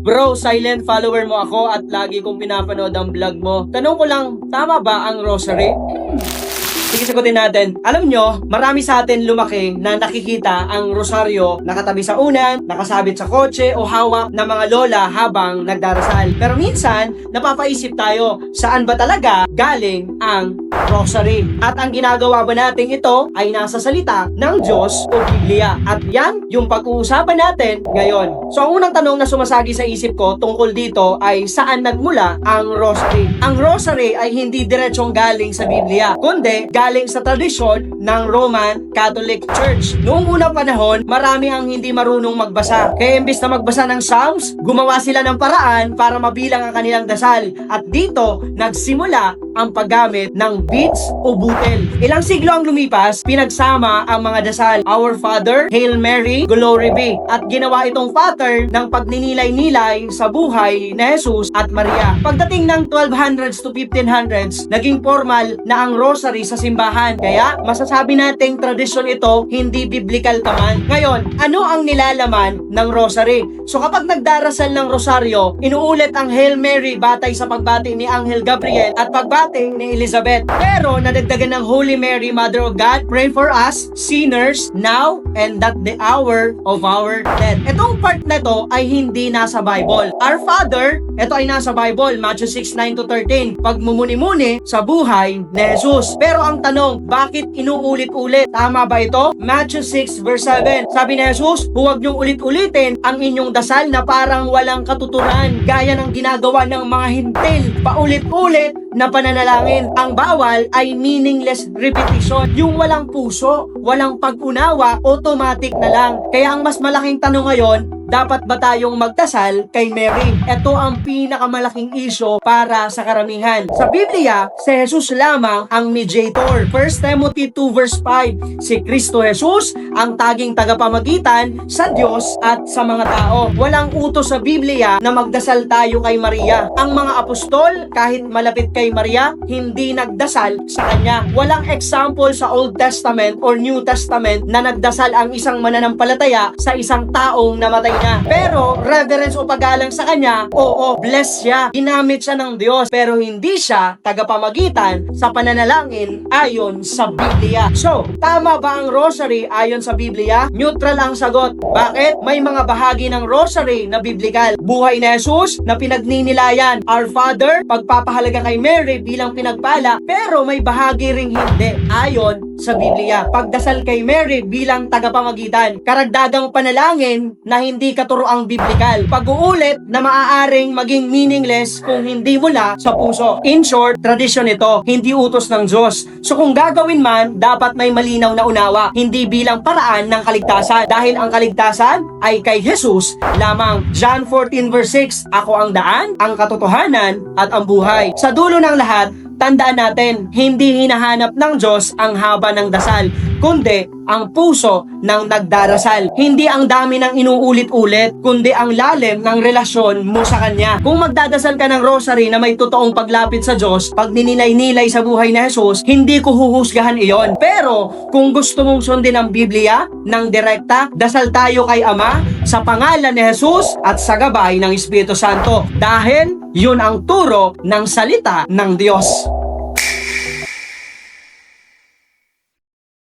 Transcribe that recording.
Bro, silent follower mo ako at lagi kong pinapanood ang vlog mo. Tanong ko lang, tama ba ang rosary? Sige, sagutin natin. Alam nyo, marami sa atin lumaki na nakikita ang rosaryo nakatabi sa unan, nakasabit sa kotse o hawak ng mga lola habang nagdarasal. Pero minsan, napapaisip tayo, saan ba talaga galing ang rosary? At ang ginagawa ba natin ito ay nasa salita ng Diyos o Biblia. At yan yung pag-uusapan natin ngayon. So ang unang tanong na sumasagi sa isip ko tungkol dito ay saan nagmula ang rosary? Ang rosary ay hindi diretsong galing sa Biblia, kundi galing sa tradisyon ng Roman Catholic Church. Noong unang panahon, marami ang hindi marunong magbasa. Kaya imbis na magbasa ng Psalms, gumawa sila ng paraan para mabilang ang kanilang dasal. At dito, nagsimula ang paggamit ng beads o butel. Ilang siglo ang lumipas, pinagsama ang mga dasal. Our Father, Hail Mary, Glory be. At ginawa itong pattern ng pagninilay-nilay sa buhay ni Jesus at Maria. Pagdating ng 1200s to 1500s, naging formal na ang rosary sa simbahan. Kaya, masasabi nating tradisyon ito, hindi biblical naman. Ngayon, ano ang nilalaman ng rosary? So kapag nagdarasal ng rosaryo, inuulit ang Hail Mary batay sa pagbati ni Anghel Gabriel at pagbati ni Elizabeth. Pero nadagdagan ng Holy Mary, Mother of God, pray for us, sinners, now and at the hour of our death. Itong part na to ay hindi nasa Bible. Our Father, ito ay nasa Bible, Matthew 6:9-13. Pagmumuni-muni sa buhay ni Jesus. Pero ang tanong, bakit inuulit-ulit? Tama ba ito? Matthew 6:7. Sabi ni Jesus, huwag niyong ulit-ulitin ang inyong dasal na parang walang katuturan, gaya ng ginagawa ng mga hintil. Paulit-ulit na pananalangin. Ang bawal ay meaningless repetition. Yung walang puso, walang pag-unawa, automatic na lang. Kaya ang mas malaking tanong ngayon, dapat ba tayong magdasal kay Mary? Ito ang pinakamalaking isyo para sa karamihan. Sa Biblia, si Jesus lamang ang mediator. 1 Timothy 2:5. Si Kristo Jesus ang taging tagapamagitan sa Diyos at sa mga tao. Walang utos sa Biblia na magdasal tayo kay Maria. Ang mga apostol, kahit malapit kay Maria, hindi nagdasal sa kanya. Walang example sa Old Testament or New Testament na nagdasal ang isang mananampalataya sa isang taong namatay na. Pero reverence o paggalang sa kanya, oo, bless siya. Ginamit siya ng Diyos, pero hindi siya tagapamagitan sa pananalangin ayon sa Biblia. So, tama ba ang rosary ayon sa Biblia? Neutral ang sagot. Bakit? May mga bahagi ng rosary na biblikal. Buhay ni Jesus na pinagninilayan. Our Father, pagpapahalaga kay Mary bilang pinagpala, pero may bahagi ring hindi ayon sa Biblia. Pagdasal kay Mary bilang tagapamagitan. Karagdagang panalangin na hindi katuroang biblikal. Pag-uulit na maaaring maging meaningless kung hindi mula sa puso. In short, tradisyon ito, hindi utos ng Diyos. So kung gagawin man, dapat may malinaw na unawa, hindi bilang paraan ng kaligtasan. Dahil ang kaligtasan ay kay Jesus lamang. John 14:6, ako ang daan, ang katotohanan, at ang buhay. Sa dulo ng lahat, tandaan natin, hindi hinahanap ng Diyos ang haba ng dasal, kundi ang puso ng nagdarasal. Hindi ang dami ng inuulit-ulit, kundi ang lalim ng relasyon mo sa Kanya. Kung magdadasal ka ng rosary na may totoong paglapit sa Diyos, pag nininilay-nilay sa buhay ni Jesus, hindi ko huhusgahan iyon. Pero kung gusto mong sundin ang Biblia ng direkta, dasal tayo kay Ama sa pangalan ni Jesus at sa gabay ng Espiritu Santo. Dahil yun ang turo ng salita ng Diyos.